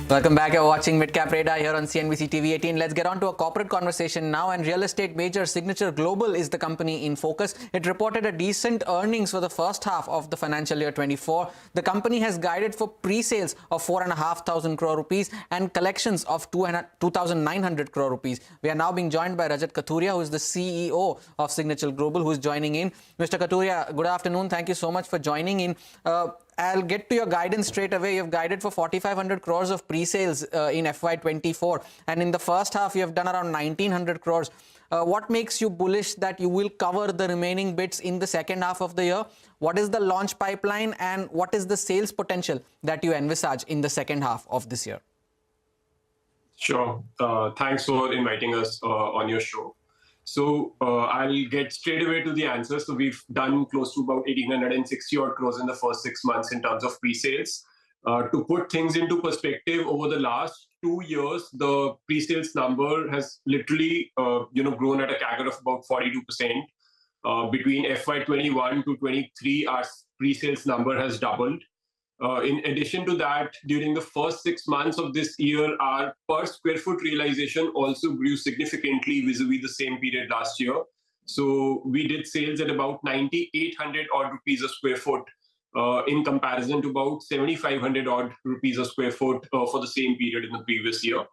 Welcome back. You're watching Midcap Radar here on CNBC TV18. Let's get on to a corporate conversation now. And real estate major Signature Global is the company in focus. It reported a decent earnings for the first half of the financial year 24. The company has guided for pre-sales of 4,500 crore rupees and collections of 2,900 crore rupees. We are now being joined by Rajat Kathuria, who is the CEO of Signature Global, who is joining in. Mr. Kathuria, good afternoon. Thank you so much for joining in. I'll get to your guidance straight away. You've guided for 4,500 crores of pre-sales in FY24. And in the first half, you have done around 1,900 crores. What makes you bullish that you will cover the remaining bits in the second half of the year? What is the launch pipeline and what is the sales potential that you envisage in the second half of this year? Sure. Thanks for inviting us on your show. So I'll get straight away to the answer. So we've done close to about 1,860 odd crores in the first 6 months in terms of pre-sales. To put things into perspective, over the last 2 years, the pre-sales number has literally, grown at a CAGR of about 42%. Between FY21 to 23, our pre-sales number has doubled. In addition to that, during the first 6 months of this year, our per square foot realization also grew significantly vis-a-vis the same period last year. So we did sales at about 9,800 odd rupees a square foot in comparison to about 7,500 odd rupees a square foot for the same period in the previous year.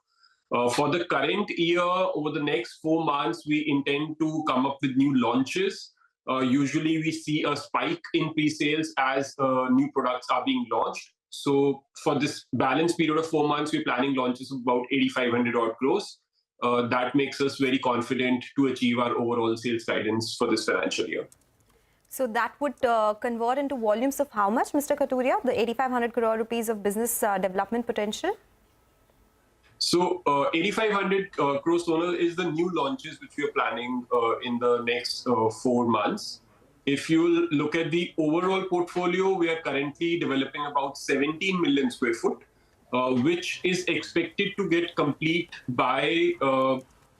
For the current year, over the next 4 months, we intend to come up with new launches. Usually we see a spike in pre-sales as new products are being launched. So for this balance period of 4 months, we're planning launches of about 8,500 odd crores. That makes us very confident to achieve our overall sales guidance for this financial year. So that would convert into volumes of how much, Mr. Kathuria, the 8,500 crore rupees of business development potential? So 8,500 crores total is the new launches which we are planning in the next 4 months. If you look at the overall portfolio, we are currently developing about 17 million square foot, which is expected to get complete by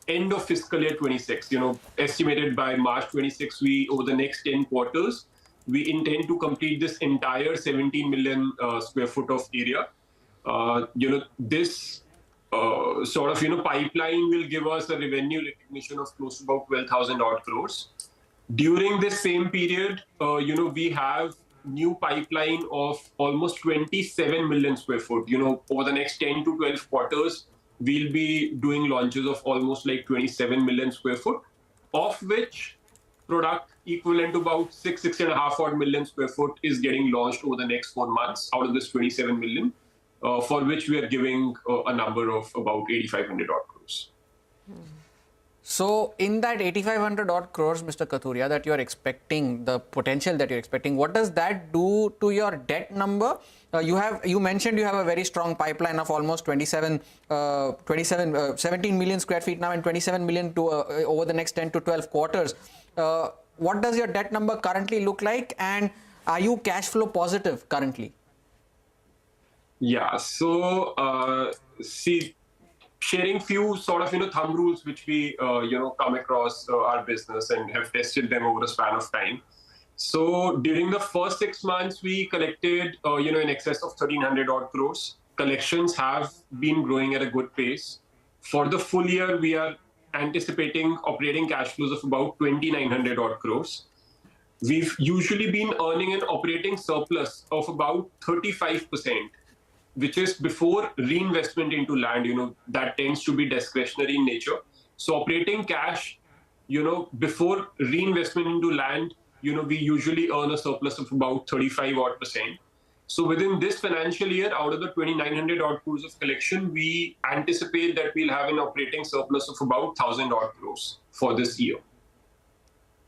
end of fiscal year 26. Estimated by March 26, over the next 10 quarters, we intend to complete this entire 17 million square foot of area. This pipeline will give us a revenue recognition of close to about 12,000 odd crores. During this same period, we have new pipeline of almost 27 million square foot. Over the next 10 to 12 quarters, we'll be doing launches of almost like 27 million square foot, of which product equivalent to about 6.5 odd million square foot is getting launched over the next 4 months out of this 27 million. For which we are giving a number of about 8,500 odd crores. So in that 8,500 odd crores, Mr. Kathuria, that you're expecting, the potential that you're expecting, what does that do to your debt number? You mentioned you have a very strong pipeline of almost 17 million square feet now and 27 million over the next 10 to 12 quarters. What does your debt number currently look like, and are you cash flow positive currently? Yeah, so sharing few thumb rules which we come across our business and have tested them over a span of time. So during the first 6 months, we collected in excess of 1,300 odd crores. Collections have been growing at a good pace. For the full year, we are anticipating operating cash flows of about 2,900 odd crores. We've usually been earning an operating surplus of about 35%. Which is before reinvestment into land, that tends to be discretionary in nature. So operating cash, before reinvestment into land, we usually earn a surplus of about 35 odd %. So within this financial year, out of the 2,900 odd crores of collection, we anticipate that we'll have an operating surplus of about 1,000 odd crores for this year.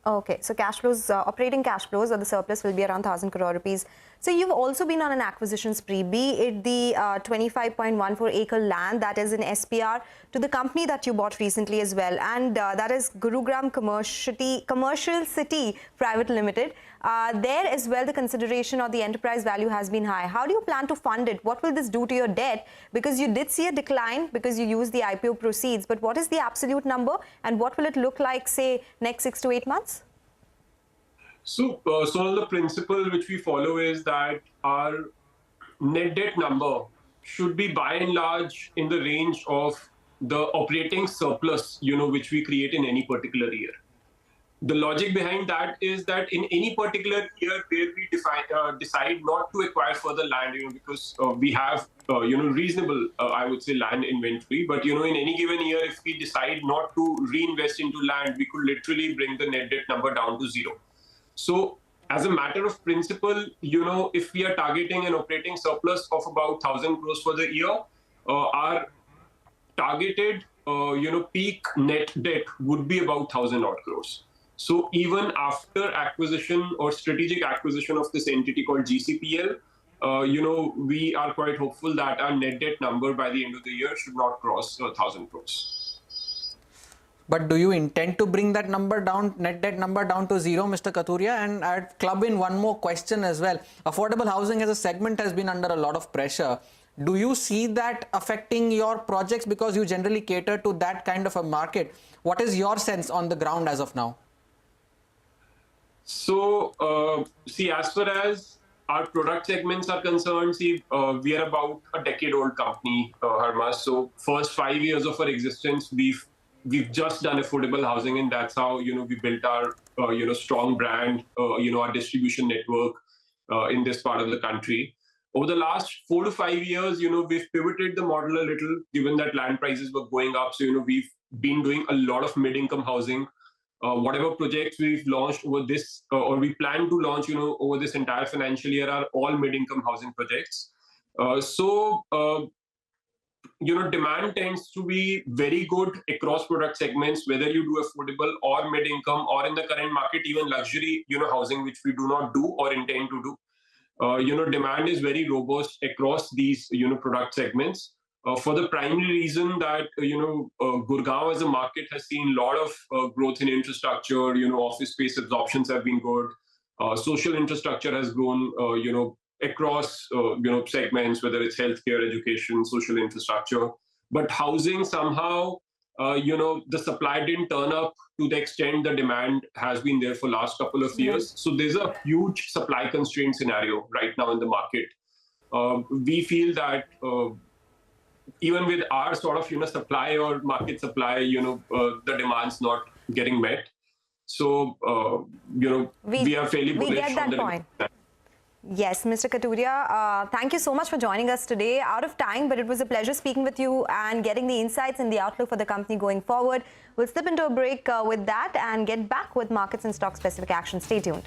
Okay, so cash flows, operating cash flows or the surplus will be around 1,000 crore rupees. So you've also been on an acquisition spree, be it the 25.14 acre land that is in SPR to the company that you bought recently as well, and that is Gurugram Commercial City Private Limited. There as well, the consideration or the enterprise value has been high. How do you plan to fund it? What will this do to your debt? Because you did see a decline because you used the IPO proceeds, but what is the absolute number and what will it look like, say, next 6 to 8 months? So the principle which we follow is that our net debt number should be by and large in the range of the operating surplus, which we create in any particular year. The logic behind that is that in any particular year where we decide not to acquire further land, because we have, reasonable, I would say, land inventory. But, in any given year, if we decide not to reinvest into land, we could literally bring the net debt number down to zero. So as a matter of principle, if we are targeting an operating surplus of about 1,000 crores for the year, our targeted, peak net debt would be about 1,000 odd crores. So even after acquisition or strategic acquisition of this entity called GCPL, we are quite hopeful that our net debt number by the end of the year should not cross 1,000 crores. But do you intend to bring that number down, net debt number down to zero, Mr. Kathuria? And I'd club in one more question as well. Affordable housing as a segment has been under a lot of pressure. Do you see that affecting your projects because you generally cater to that kind of a market? What is your sense on the ground as of now? So, as far as our product segments are concerned, we are about a decade-old company, Harmas. So, first 5 years of our existence, we've just done affordable housing, and that's how we built our strong brand, our distribution network in this part of the country. Over the last 4 to 5 years, we've pivoted the model a little, given that land prices were going up. So, we've been doing a lot of mid-income housing. Whatever projects we've launched over this, or we plan to launch, over this entire financial year, are all mid-income housing projects. Demand tends to be very good across product segments, whether you do affordable or mid-income, or in the current market, even luxury, housing, which we do not do or intend to do. Demand is very robust across these, product segments. For the primary reason that, Gurgaon as a market has seen a lot of growth in infrastructure, office space absorptions have been good. Social infrastructure has grown, across, segments, whether it's healthcare, education, social infrastructure. But housing somehow, the supply didn't turn up to the extent the demand has been there for last couple of years. So there's a huge supply constraint scenario right now in the market. We feel that even with our sort of, supply or market supply, the demand's not getting met. So, we are fairly bullish. We get that point. Yes, Mr. Kathuria, thank you so much for joining us today. Out of time, but it was a pleasure speaking with you and getting the insights and the outlook for the company going forward. We'll slip into a break with that and get back with markets and stock-specific action. Stay tuned.